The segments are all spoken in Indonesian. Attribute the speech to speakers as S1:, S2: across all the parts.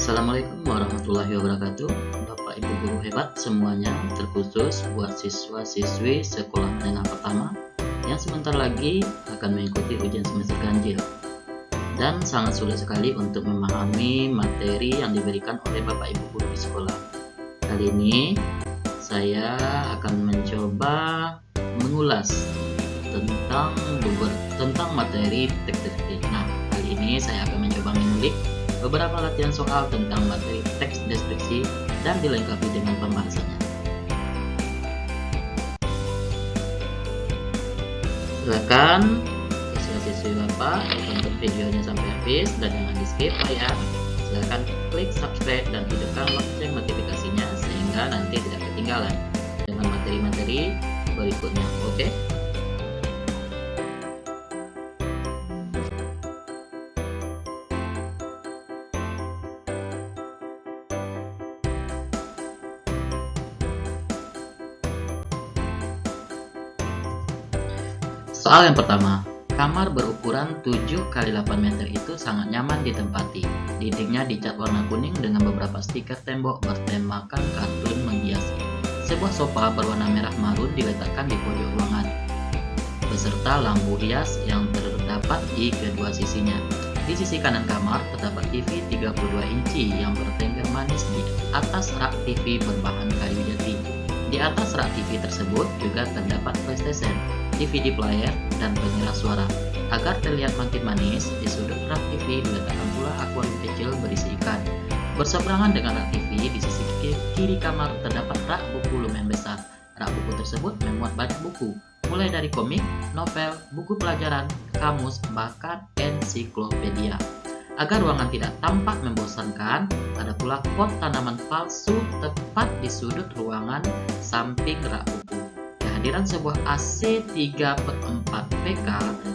S1: Assalamualaikum warahmatullahi wabarakatuh. Bapak Ibu guru hebat semuanya, terkhusus buat siswa-siswi sekolah menengah pertama yang sebentar lagi akan mengikuti ujian semester ganjil dan sangat sulit sekali untuk memahami materi yang diberikan oleh Bapak Ibu guru di sekolah. Kali ini saya akan mencoba mengulas tentang materi teks deskripsi. Nah, kali ini saya akan mencoba mengulik beberapa latihan soal tentang materi teks deskripsi dan dilengkapi dengan pembahasannya. Silakan siswa-siswi Bapak tonton videonya sampai habis dan jangan di skip ya. Silakan klik subscribe dan hidupkan lonceng notifikasinya sehingga nanti tidak ketinggalan dengan materi-materi berikutnya. Oke? Soal yang pertama, kamar berukuran 7 x 8 meter itu sangat nyaman ditempati. Dindingnya dicat warna kuning dengan beberapa stiker tembok bertemakan kartun menghiasi. Sebuah sofa berwarna merah marun diletakkan di pojok ruangan, beserta lampu hias yang terdapat di kedua sisinya. Di sisi kanan kamar terdapat TV 32 inci yang bertengger manis di atas rak TV berbahan kayu jati. Di atas rak TV tersebut juga terdapat PlayStation, DVD player, dan pengeras suara. Agar terlihat makin manis, di sudut rak TV diletakkan pula akuarium kecil berisi ikan. Berseberangan dengan rak TV, di sisi kiri kamar terdapat rak buku lumayan besar. Rak buku tersebut memuat banyak buku, mulai dari komik, novel, buku pelajaran, kamus, bahkan ensiklopedia. Agar ruangan tidak tampak membosankan, ada pula pot tanaman palsu tepat di sudut ruangan samping rak buku. Kehadiran sebuah AC 3/4 PK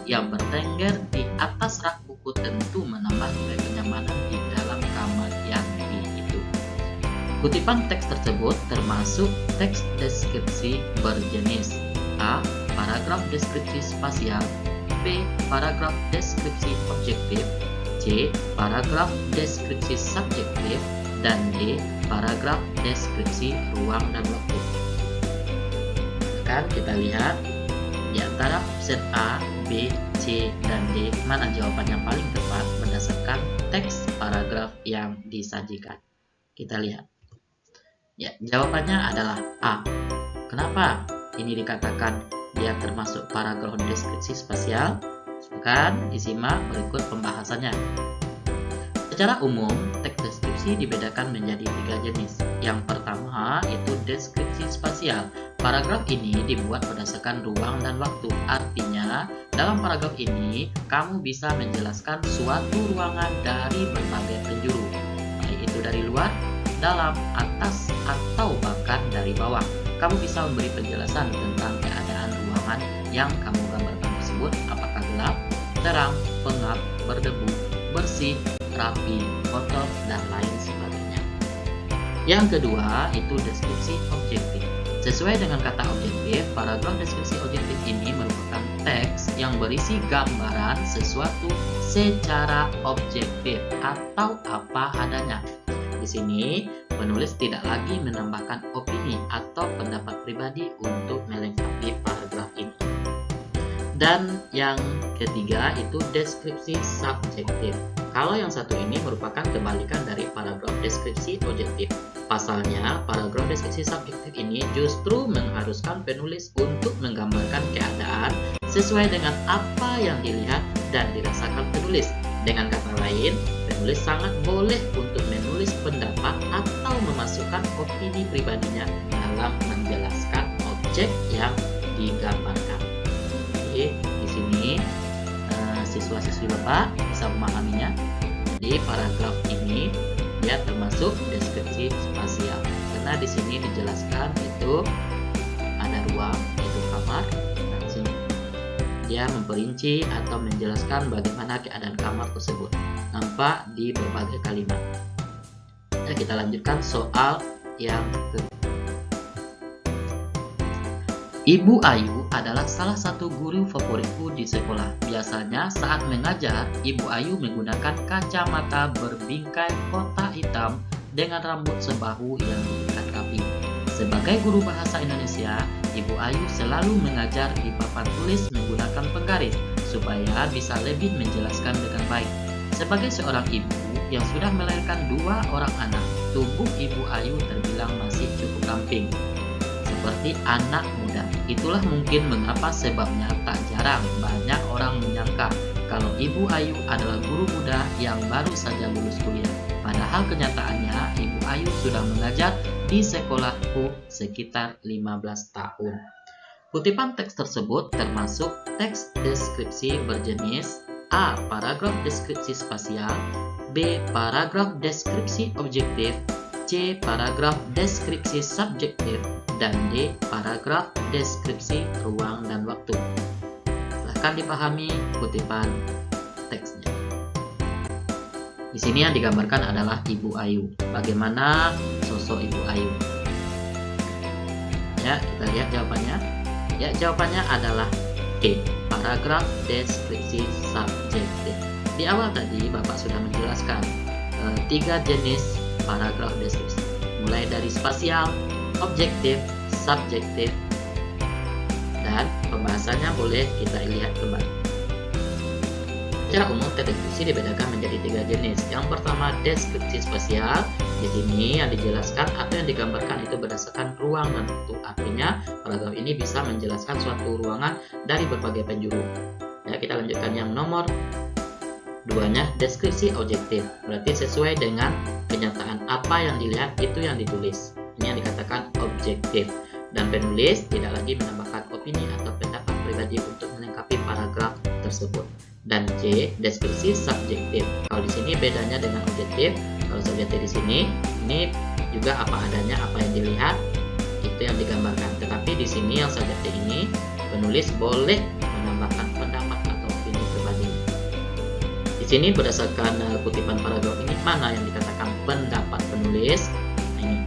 S1: yang bertengger di atas rak buku tentu menambah nilai kenyamanan di dalam kamar yang tinggi itu. Kutipan teks tersebut termasuk teks deskripsi berjenis A. Paragraf deskripsi spasial, B. Paragraf deskripsi objektif, C. Paragraf deskripsi subjektif, dan D. Paragraf deskripsi ruang dan waktu. Akan kita lihat di antara opsi A, B, C, dan D mana jawaban yang paling tepat berdasarkan teks paragraf yang disajikan. Kita lihat. Ya, jawabannya adalah A. Kenapa ini dikatakan dia termasuk paragraf deskripsi spasial? Silakan disimak berikut pembahasannya. Secara umum, teks deskripsi dibedakan menjadi 3 jenis. Yang pertama itu deskripsi spasial. Paragraf ini dibuat berdasarkan ruang dan waktu. Artinya, dalam paragraf ini kamu bisa menjelaskan suatu ruangan dari berbagai penjuru, baik itu dari luar, dalam, atas, atau bahkan dari bawah. Kamu bisa memberi penjelasan tentang keadaan ruangan yang kamu gambarkan tersebut, apakah gelap, terang, pengap, berdebu, bersih, rapi, kotor, dan lain sebagainya. Yang kedua itu deskripsi objektif. Sesuai dengan kata objektif, paragraf deskripsi objektif ini merupakan teks yang berisi gambaran sesuatu secara objektif atau apa adanya. Di sini, penulis tidak lagi menambahkan opini atau pendapat pribadi untuk melengkapi paragraf ini. Dan yang ketiga itu deskripsi subjektif. Kalau yang satu ini merupakan kebalikan dari paragraf deskripsi objektif. Pasalnya, paragraf deskripsi subjektif ini justru mengharuskan penulis untuk menggambarkan keadaan sesuai dengan apa yang dilihat dan dirasakan penulis. Dengan kata lain, penulis sangat boleh untuk menulis pendapat atau memasukkan opini pribadinya dalam menjelaskan objek yang digambarkan. Jadi, di sini siswa-siswi Bapak bisa memahaminya. Jadi, paragraf ini dia termasuk deskripsi spasial karena di sini dijelaskan itu ada ruang, itu kamar. Nah, di sini dia memperinci atau menjelaskan bagaimana keadaan kamar tersebut, nampak di berbagai kalimat. Nah, kita lanjutkan soal yang kedua. Ibu Ayu adalah salah satu guru favoritku di sekolah. Biasanya saat mengajar, Ibu Ayu menggunakan kacamata berbingkai kotak hitam dengan rambut sebahu yang diikat rapi. Sebagai guru bahasa Indonesia, Ibu Ayu selalu mengajar di papan tulis menggunakan penggaris supaya bisa lebih menjelaskan dengan baik. Sebagai seorang ibu yang sudah melahirkan 2 orang anak, tubuh Ibu Ayu terbilang masih cukup ramping, seperti anak muda. Itulah mungkin mengapa sebabnya tak jarang banyak orang menyangka kalau Ibu Ayu adalah guru muda yang baru saja lulus kuliah. Padahal kenyataannya Ibu Ayu sudah mengajar di sekolahku sekitar 15 tahun. Kutipan teks tersebut termasuk teks deskripsi berjenis A. Paragraf deskripsi spasial, B. Paragraf deskripsi objektif, C. Paragraf deskripsi subjektif, dan D. Paragraf deskripsi ruang dan waktu. Silahkan dipahami kutipan teksnya. Di sini yang digambarkan adalah Ibu Ayu. Bagaimana sosok Ibu Ayu? Ya, kita lihat jawabannya. Ya, jawabannya adalah E. Paragraf deskripsi subjektif. Di awal tadi Bapak sudah menjelaskan 3 jenis paragraf deskripsi, mulai dari spasial, objektif, subjektif, dan pembahasannya boleh kita lihat kembali. Secara umum, teks deskripsi dibedakan menjadi 3 jenis. Yang pertama, deskripsi spasial. Di sini yang dijelaskan atau yang digambarkan itu berdasarkan ruang dan waktu. Artinya, paragraf ini bisa menjelaskan suatu ruangan dari berbagai penjuru. Ya, kita lanjutkan yang nomor 2-nya, deskripsi objektif. Berarti sesuai dengan kenyataan apa yang dilihat itu yang ditulis. Ini yang dikatakan objektif. Dan penulis tidak lagi menambahkan opini atau pendapat pribadi untuk melengkapi paragraf tersebut. Dan C, deskripsi subjektif. Kalau di sini bedanya dengan objektif. Kalau subjektif di sini, ini juga apa adanya, apa yang dilihat itu yang digambarkan. Tetapi di sini yang subjektif ini, penulis boleh menambahkan pendapat atau opini pribadi. Di sini berdasarkan kutipan paragraf ini, mana yang dikatakan pendapat penulis? Ini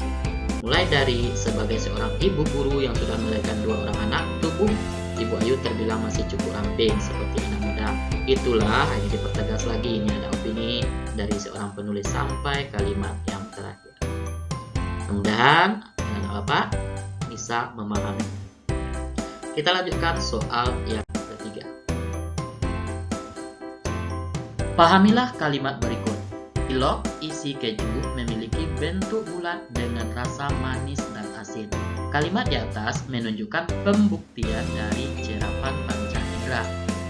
S1: mulai dari sebagai seorang ibu guru yang sudah melahirkan 2 orang anak, tubuh Ibu Ayu terbilang masih cukup ramping seperti anak muda. Itulah, ini dipertegas lagi, ini ada opini dari seorang penulis sampai kalimat yang terakhir. Mudah-mudahan Bapak bisa memahami. Kita lanjutkan soal yang ketiga. Pahamilah kalimat berikut. Cilok isi keju memiliki bentuk bulat dengan rasa manis dan asin. Kalimat di atas menunjukkan pembuktian dari cerapan panca indera.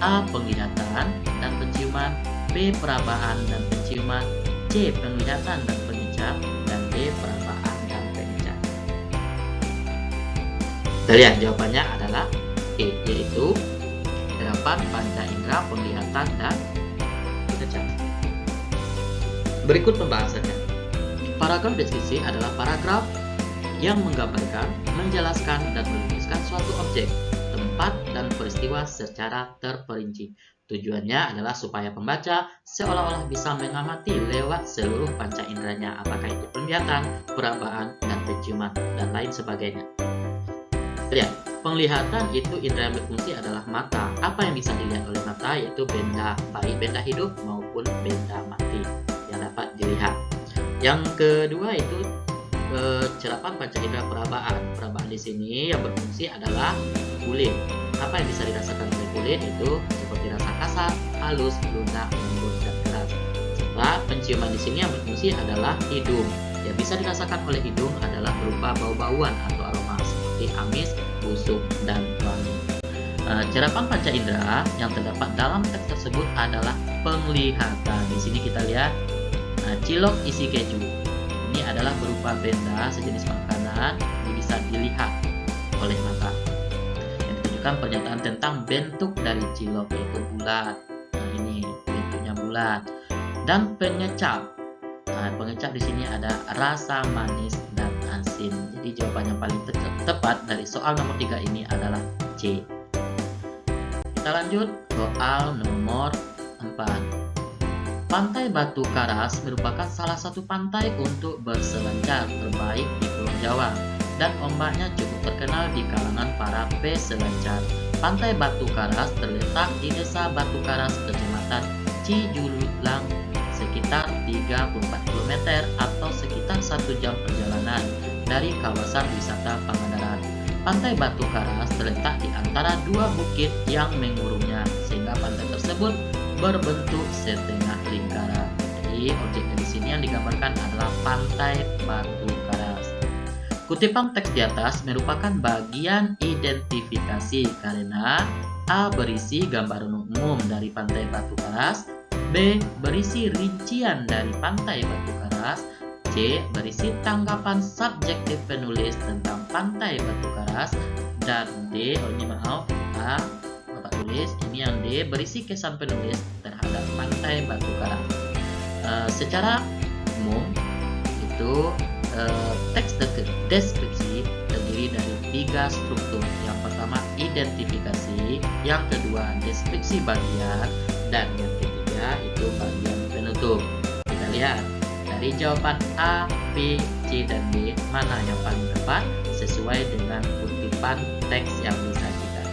S1: A. Penglihatan dan penciuman, B. Perabaan dan penciuman, C. Penglihatan dan pengecap, dan D. Perabaan dan pengecap. Kita lihat jawabannya adalah E, yaitu cerapan panca indera, penglihatan, dan pengecap. Berikut pembahasannya. Paragraf deskripsi adalah paragraf yang menggambarkan, menjelaskan, dan melukiskan suatu objek, tempat, dan peristiwa secara terperinci. Tujuannya adalah supaya pembaca seolah-olah bisa mengamati lewat seluruh panca inderanya, apakah itu penglihatan, perabaan, dan penciuman, dan lain sebagainya. Lihat, penglihatan itu indera yang berfungsi adalah mata. Apa yang bisa dilihat oleh mata yaitu benda, baik benda hidup maupun benda mati yang dapat dilihat. Yang kedua itu cerapan panca indera perabaan. Perabaan di sini yang berfungsi adalah kulit. Apa yang bisa dirasakan oleh kulit itu seperti rasa kasar, halus, lunak, lembut, dan keras. Setelah penciuman di sini yang berfungsi adalah hidung. Yang bisa dirasakan oleh hidung adalah berupa bau-bauan atau aroma seperti amis, busuk, dan wangi. Cerapan panca indera yang terdapat dalam teks tersebut adalah penglihatan. Di sini kita lihat cilok isi keju. Ini adalah berupa benda sejenis makanan yang bisa dilihat oleh mata. Yang ditunjukkan pernyataan tentang bentuk dari cilok yaitu bulat. Nah, ini bentuknya bulat. Dan pengecap. Pengecap di sini ada rasa manis dan asin. Jadi jawaban yang paling tepat dari soal nomor 3 ini adalah C. Kita lanjut soal nomor 4. Pantai Batu Karas merupakan salah satu pantai untuk berselancar terbaik di Pulau Jawa dan ombaknya cukup terkenal di kalangan para peselancar. Pantai Batu Karas terletak di Desa Batu Karas, Kecamatan Cijululang, sekitar 34 km 1 jam perjalanan dari kawasan wisata Pangandaran. Pantai Batu Karas terletak di antara dua bukit yang mengurungnya, sehingga pantai tersebut berbentuk setengah lingkaran. Jadi objek di sini yang digambarkan adalah Pantai Batu Karas. Kutipan teks di atas merupakan bagian identifikasi karena A. berisi gambaran umum dari Pantai Batu Karas, B. berisi rincian dari Pantai Batu Karas, C. berisi tanggapan subjektif penulis tentang Pantai Batu Karas, dan D. A. Bapak tulis ini yang D. berisi kesan penulis terhadap Pantai Batu Karas. Secara umum itu teks deskripsi terdiri dari 3 struktur. Yang pertama identifikasi, yang kedua deskripsi bagian, dan yang ketiga itu bagian penutup. Kita lihat dari jawaban A, B, C, dan D mana yang paling tepat sesuai dengan kutipan teks yang disajikan.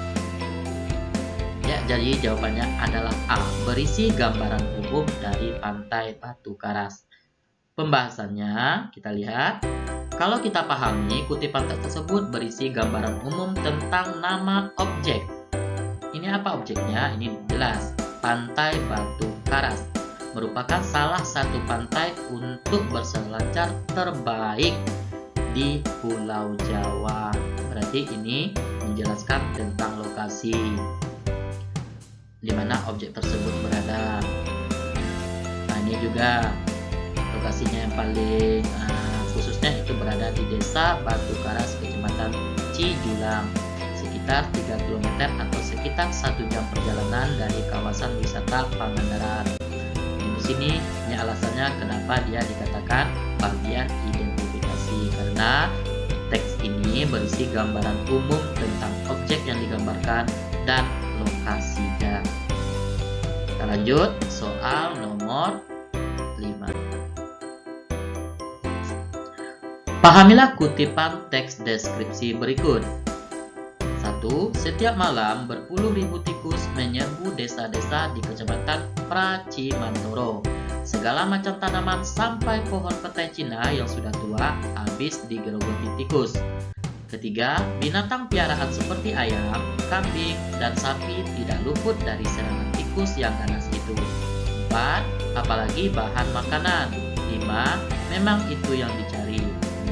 S1: Ya, jadi jawabannya adalah A, berisi gambaran umum dari Pantai Batu Karas. Pembahasannya kita lihat. Kalau kita pahami, kutipan teks tersebut berisi gambaran umum tentang nama objek. Ini apa objeknya? Ini jelas. Pantai Batu Karas merupakan salah satu pantai untuk berselancar terbaik di Pulau Jawa. Berarti ini menjelaskan tentang lokasi di mana objek tersebut berada. Nah, ini juga lokasinya yang paling khususnya itu berada di Desa Batu Karas, Kecamatan Cijulang, sekitar 3 km atau sekitar 1 jam perjalanan dari kawasan wisata Pangandaran. Di sini ini alasannya kenapa dia dikatakan bagian identifikasi, karena teks ini berisi gambaran umum tentang objek yang digambarkan dan lokasinya. Kita lanjut soal nomor 5. Pahamilah kutipan teks deskripsi berikut. 1. Setiap malam berpuluh ribu tikus menyerbu desa-desa di Kecamatan Pracimantoro. Segala macam tanaman sampai pohon petai Cina yang sudah tua habis digerogoti tikus. Ketiga, binatang piaraan seperti ayam, kambing, dan sapi tidak luput dari serangan tikus yang ganas itu. 4. Apalagi bahan makanan. 5. Memang itu yang dicari. 6.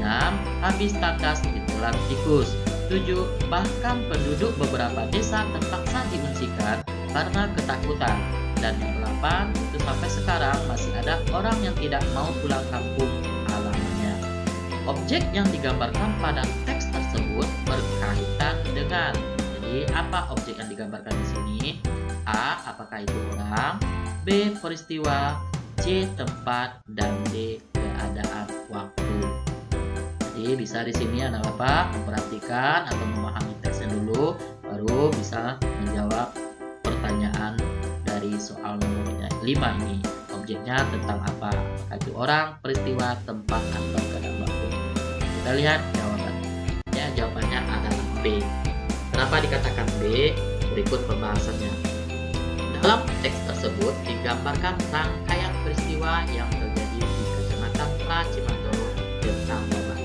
S1: Habis takas ditelan tikus. 7. Bahkan penduduk beberapa desa terpaksa diungsikan karena ketakutan. Dan yang ke-8, itu sampai sekarang masih ada orang yang tidak mau pulang kampung halamannya. Objek yang digambarkan pada teks tersebut berkaitan dengan. Jadi apa objek yang digambarkan di sini? A. Apakah itu orang? B. Peristiwa. C. Tempat. Dan D. Keadaan waktu. Jadi bisa di sini adalah apa? Memperhatikan atau memahami teksnya dulu, baru bisa menjawab pertanyaan dari soal nomor 5 ini. Objeknya tentang apa? Apakah itu orang, peristiwa, tempat, atau keadaan waktu? Kita lihat jawabannya. Ya, jawabannya adalah B. Kenapa dikatakan B? Berikut pembahasannya. Dalam teks tersebut digambarkan rangkaian peristiwa yang terjadi di Kecamatan Pracimantoro tentang wabah.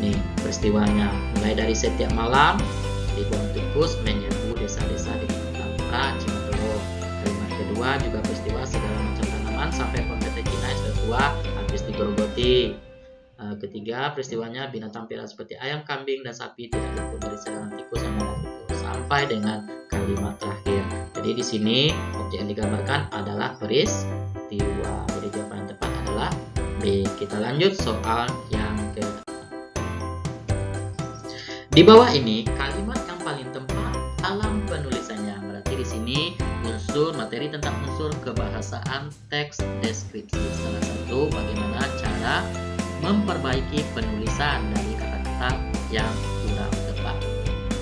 S1: Nih peristiwanya, mulai dari setiap malam ribuan tikus menyerbu desa-desa di Kecamatan Pracimantoro. Kalimat kedua juga peristiwa segala macam tanaman sampai pohon petai Cina yang sudah tua habis digerogoti. Ketiga, peristiwanya binatang piaraan seperti ayam, kambing, dan sapi tidak luput dari serangan tikus yang ganas itu. Sampai dengan kalimat terakhir. Jadi di sini objek yang digambarkan adalah peristiwa. Jadi jawaban yang tepat adalah B. Kita lanjut soal yang ke. Di bawah ini kalimat yang paling tepat dalam penulisannya. Berarti di sini unsur materi tentang unsur kebahasaan teks deskripsi. Salah satu bagaimana cara memperbaiki penulisan dari kata-kata yang kurang tepat.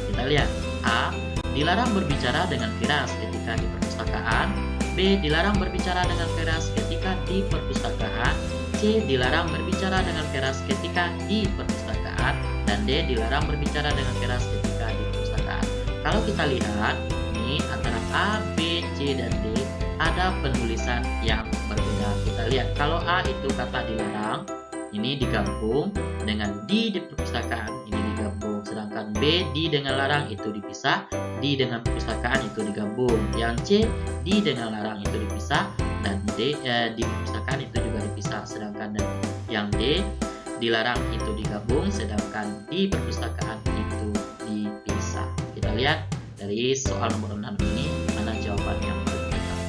S1: Kita lihat. A. Dilarang berbicara dengan keras ketika di perpustakaan. B. Dilarang berbicara dengan keras ketika di perpustakaan. C. Dilarang berbicara dengan keras ketika di perpustakaan. Dan D. Dilarang berbicara dengan keras ketika di perpustakaan. Kalau kita lihat, ini antara A, B, C, dan D ada penulisan yang berbeda. Kita lihat kalau A itu kata dilarang, ini digabung, dengan di perpustakaan ini digabung, sedangkan B di dengan larang itu dipisah, di dengan perpustakaan itu digabung, yang C di dengan larang itu dipisah, dan D di perpustakaan itu juga dipisah, sedangkan yang D dilarang itu digabung, sedangkan di perpustakaan itu dipisah. Kita lihat dari soal nomor 6 ini mana jawaban yang paling tepat.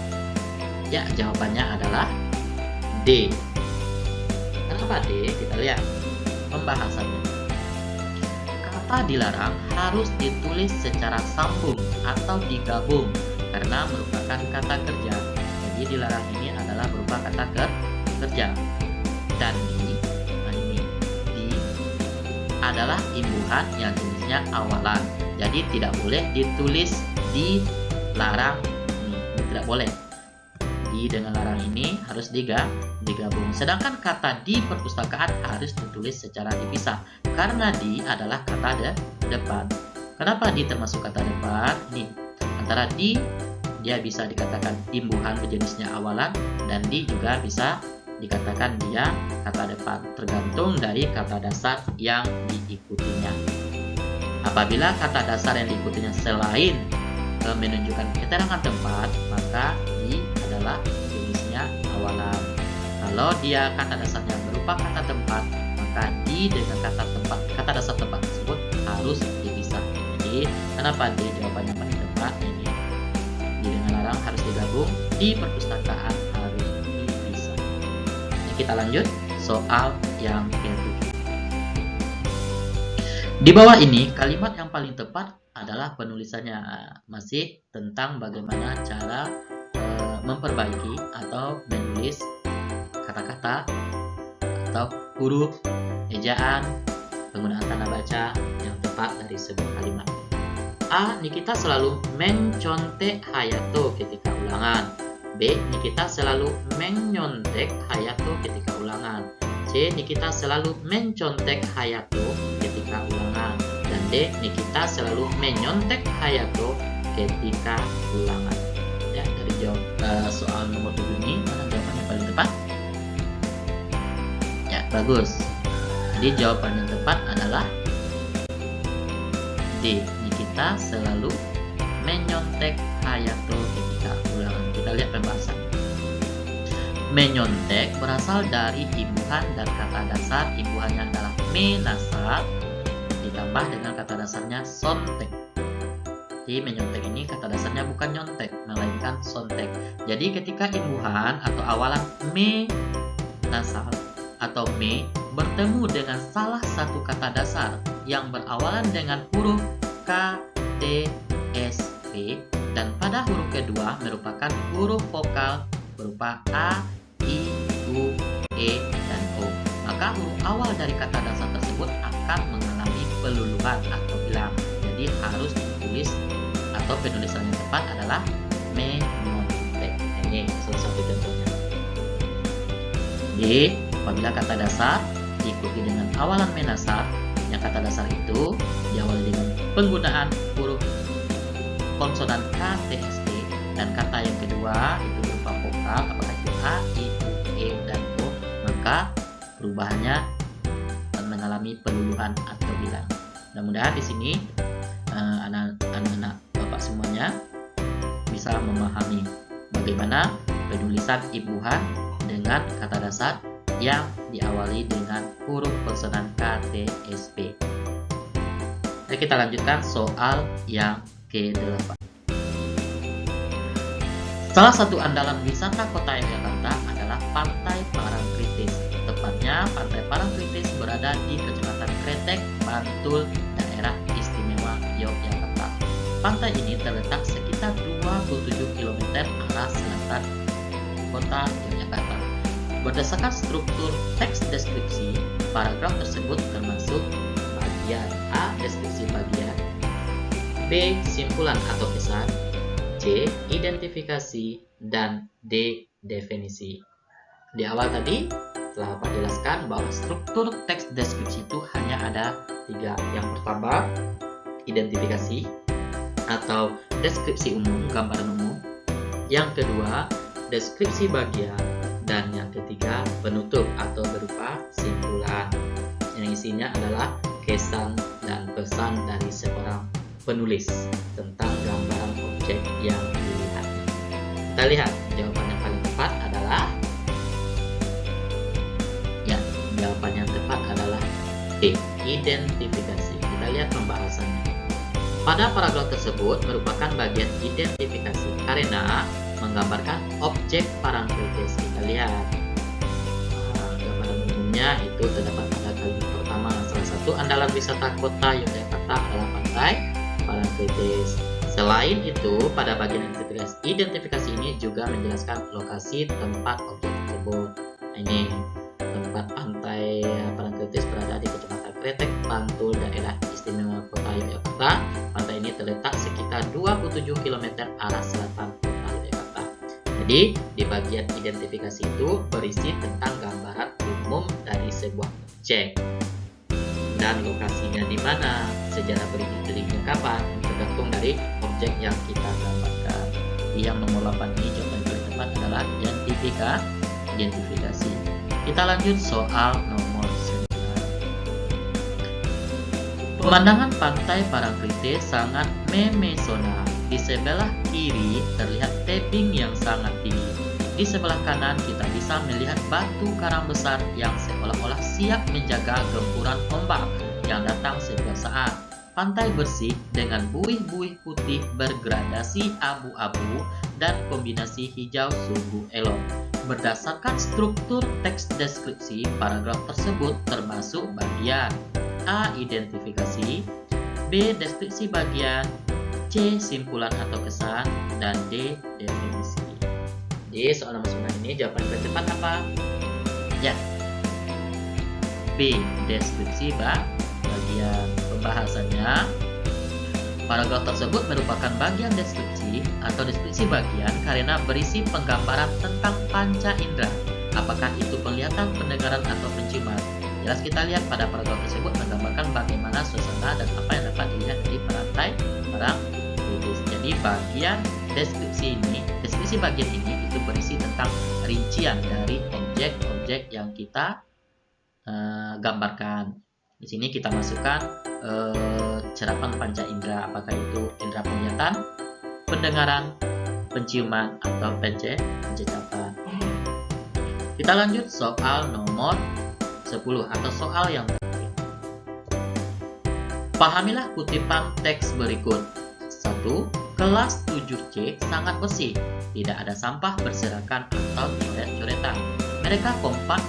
S1: Ya, jawabannya adalah D. Kenapa D? Kita lihat pembahasannya. Kata dilarang harus ditulis secara sambung atau digabung karena merupakan kata kerja. Jadi dilarang ini adalah berupa kata kerja. Dan di adalah imbuhan yang jenisnya awalan. Jadi tidak boleh ditulis dilarang. Tidak boleh. Di dengan larang ini harus digabung. Sedangkan kata di perpustakaan harus ditulis secara dipisah karena di adalah kata depan. Kenapa di termasuk kata depan? Nih, antara di dia bisa dikatakan imbuhan berjenisnya awalan dan di juga bisa dikatakan dia kata depan, tergantung dari kata dasar yang diikutinya. Apabila kata dasar yang diikutinya selain menunjukkan keterangan tempat, maka di adalah jenisnya awalan. Kalau dia kata dasarnya berupa kata tempat, maka di dengan kata dasar tempat tersebut harus dipisah. Jadi kenapa di jawabannya paling tepat? Ini di dengan larang harus digabung, di perpustakaan harus dipisah. Kita lanjut soal yang kedua. Di bawah ini kalimat yang paling tepat adalah penulisannya, masih tentang bagaimana cara memperbaiki atau menulis kata-kata atau huruf, ejaan, penggunaan tanda baca yang tepat dari sebuah kalimat. A. Nikita selalu mencontek Hayato ketika ulangan. B. Nikita selalu menyontek Hayato ketika ulangan. C. Nikita selalu mencontek Hayato ketika ulangan. Dan D. Nikita selalu menyontek Hayato ketika ulangan. Ya, dari jawab soal nomor 7 ini mana jawaban yang paling tepat? Ya, bagus. Jadi jawaban yang tepat adalah D. Nikita selalu menyontek Hayato ketika ulangan. Kita lihat pembahasan. Menyontek berasal dari imbuhan dan kata dasar. Imbuhannya adalah menasar ditambah dengan kata dasarnya sontek. Jadi menyontek ini kata dasarnya bukan nyontek, melainkan sontek. Jadi ketika imbuhan atau awalan me nasal atau me bertemu dengan salah satu kata dasar yang berawalan dengan huruf K, T, S, P, dan pada huruf kedua merupakan huruf vokal berupa A, I, U, E, dan O. Maka huruf awal dari kata dasar tersebut akan mengalami peluluhan atau hilang. Jadi harus ditulis atau penulisan yang tepat adalah menyontek. Ini salah satu contohnya. D. Apabila kata dasar diikuti dengan awalan menasar, yang kata dasar itu diawali dengan penggunaan huruf konsonan K, T, S, T, dan kata yang kedua itu berupa vokal, apakah itu A, I, U, E, dan O, maka perubahannya akan mengalami peluluhan atau hilang. Mudah-mudahan di sini anak-anak Bapak semuanya bisa memahami bagaimana penulisan imbuhan dengan kata dasar yang diawali dengan huruf konsonan K, T, S, P. Nah, kita lanjutkan soal yang ke-8. Salah satu andalan wisata kota Yogyakarta adalah Pantai Parangtritis. Tepatnya Pantai Parangtritis berada di Kecamatan Kretek, Bantul, daerah istimewa Yogyakarta. Pantai ini terletak sekitar 27 km arah selatan kota Yogyakarta. Berdasarkan struktur teks deskripsi, paragraf tersebut termasuk bagian A. Deskripsi bagian, B. Simpulan atau kesan, C. Identifikasi, dan D. Definisi. Di awal tadi telah Pak jelaskan bahwa struktur teks deskripsi itu hanya ada 3. Yang pertama, identifikasi atau deskripsi umum, gambaran umum. Yang kedua, deskripsi bagian. Yang ketiga, penutup atau berupa simpulan. Yang isinya adalah kesan dan pesan dari seorang penulis tentang gambaran objek yang dilihat. Kita lihat jawaban yang paling tepat adalah jawaban yang tepat adalah D, identifikasi. Kita lihat pembahasannya. Pada paragraf tersebut merupakan bagian identifikasi karena menggambarkan objek parangtritis. Kita lihat gambaran umumnya itu terdapat pada kalimat pertama. Salah satu andalan wisata kota Yogyakarta adalah pantai Parangtritis. Selain itu, pada bagian identifikasi ini juga menjelaskan lokasi tempat objek tersebut. Ini tempat pantai Parangtritis berada di Kecamatan Kretek, Bantul, daerah istimewa kota Yogyakarta. Pantai ini terletak sekitar 27 km arah selatan kota Yogyakarta. Jadi, di bagian identifikasi itu berisi tentang gambaran umum dari sebuah objek dan lokasinya di mana, sejarah berdirinya kapan, tergantung dari objek yang kita gambarkan. Yang nomor 8 ini jawaban yang paling tepat adalah identifikasi. Kita lanjut soal nomor 9. Pemandangan pantai Parangtritis sangat memesona. Di sebelah kiri terlihat tebing yang sangat tinggi. Di sebelah kanan kita bisa melihat batu karang besar yang seolah-olah siap menjaga gempuran ombak yang datang setiap saat. Pantai bersih dengan buih-buih putih bergradasi abu-abu dan kombinasi hijau sungguh elok. Berdasarkan struktur teks deskripsi, paragraf tersebut termasuk bagian A. Identifikasi, B. Deskripsi bagian, C. Simpulan atau kesan, dan D. Definisi. Di soal nomor 9 ini jawaban yang tepat apa? Ya, B. Deskripsi bagian. Pembahasannya, paragraf tersebut merupakan bagian deskripsi atau deskripsi bagian karena berisi penggambaran tentang panca indera. Apakah itu penglihatan, pendengaran, atau penciuman? Jelas kita lihat pada paragraf tersebut menggambarkan bagaimana suasana dan apa yang dapat dilihat dari pantai Parangtritis. Jadi bagian deskripsi bagian ini itu berisi tentang rincian dari objek-objek yang kita gambarkan. Di sini kita masukkan cerapan panca indera, apakah itu indera penglihatan, pendengaran, penciuman, atau pencecapan. Kita lanjut soal nomor 10 atau soal yang terakhir. Pahamilah kutipan teks berikut. 1. Kelas 7C sangat bersih, tidak ada sampah berserakan atau coret-coretan. Mereka kompak.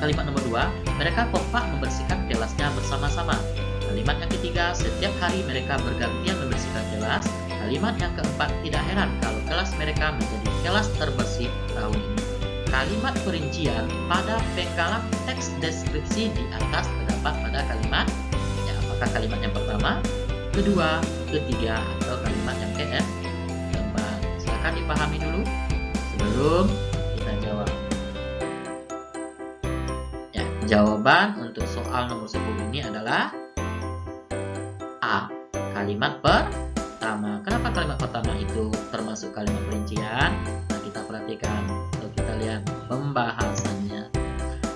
S1: Kalimat nomor 2, mereka kompak membersihkan kelasnya bersama-sama. Kalimat yang ketiga, setiap hari mereka bergantian membersihkan kelas. Kalimat yang keempat, tidak heran kalau kelas mereka menjadi kelas terbersih tahun ini. Kalimat perincian pada penggalan teks deskripsi di atas terdapat pada kalimat. Ya, apakah kalimat yang pertama, kedua, ketiga, atau kalimat yang keempat? Silakan dipahami dulu sebelum kita jawab. Ya, jawaban untuk soal nomor 10 ini adalah A. Kalimat pertama. Kenapa kalimat pertama itu termasuk kalimat perincian? Nah, kita perhatikan. Kita lihat pembahasannya.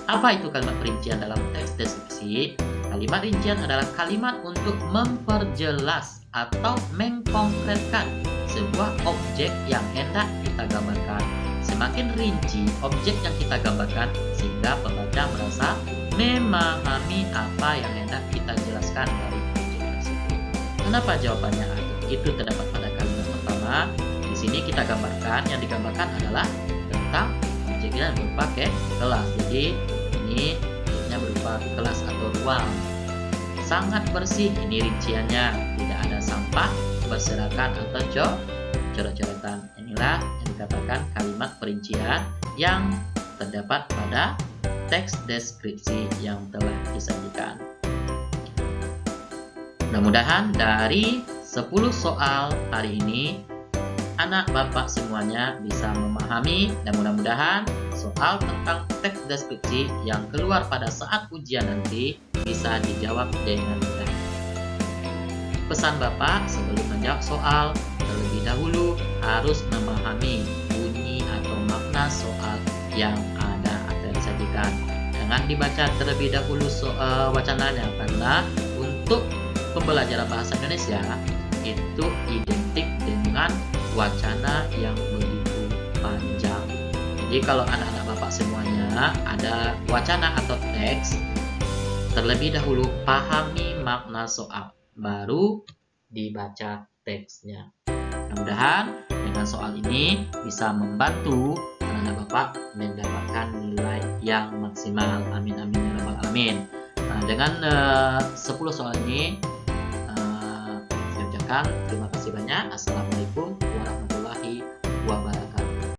S1: Apa itu kalimat perincian dalam teks deskripsi? Kalimat rincian adalah kalimat untuk memperjelas atau mengkonkretkan sebuah objek yang hendak kita gambarkan. Semakin rinci objek yang kita gambarkan sehingga pembaca merasa memahami apa yang hendak kita jelaskan dari objek tersebut. Kenapa jawabannya A? Itu terdapat pada kalimat pertama. Di sini kita gambarkan, yang digambarkan adalah tentang objek yang berupa kelas. Jadi ini berupa kelas atau ruang. Sangat bersih, ini rinciannya, tidak ada sampah berserakan atau coret-coretan. Inilah yang dikatakan kalimat perincian yang terdapat pada teks deskripsi yang telah disajikan. Mudah-mudahan dari 10 soal hari ini anak bapak semuanya bisa memahami, dan mudah-mudahan soal tentang teks deskripsi yang keluar pada saat ujian nanti bisa dijawab dengan mudah. Pesan bapak sebelum menjawab soal, terlebih dahulu harus memahami bunyi atau makna soal yang ada jangan dibaca terlebih dahulu wacananya, karena untuk pembelajaran bahasa Indonesia itu identik dengan wacana yang begitu panjang. Jadi kalau anak-anak Bapak semuanya ada wacana atau teks, terlebih dahulu pahami makna soal, baru dibaca teksnya. Mudah-mudahan dengan soal ini bisa membantu anak-anak Bapak mendapatkan nilai yang maksimal. Amin amin ya rabbal alamin. Nah, dengan 10 soal ini saya ucapkan terima kasih banyak. Assalamualaikum.